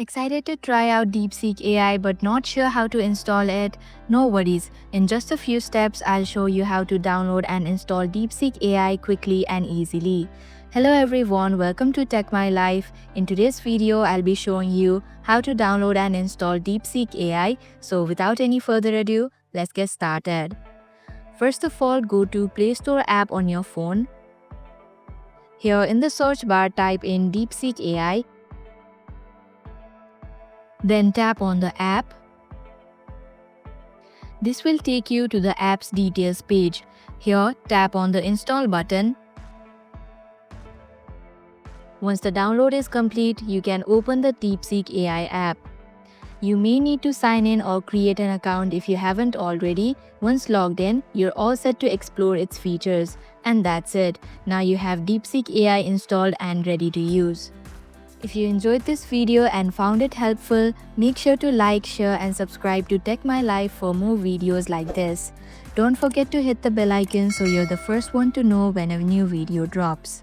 Excited to try out DeepSeek AI but not sure how to install it? No worries. In just a few steps, I'll show you how to download and install DeepSeek AI quickly and easily. Hello everyone, welcome to Tech My Life. In today's video, I'll be showing you how to download and install DeepSeek AI. So without any further ado, let's get started. First of all, go to Play Store app on your phone. Here in the search bar, type in DeepSeek AI. Then tap on the app. This will take you to the app's details page. Here, tap on the install button. Once the download is complete, you can open the DeepSeek AI app. You may need to sign in or create an account if you haven't already. Once logged in, you're all set to explore its features. And that's it. Now you have DeepSeek AI installed and ready to use. If you enjoyed this video and found it helpful, make sure to like, share and subscribe to Tech My Life for more videos like this. Don't forget to hit the bell icon so you're the first one to know when a new video drops.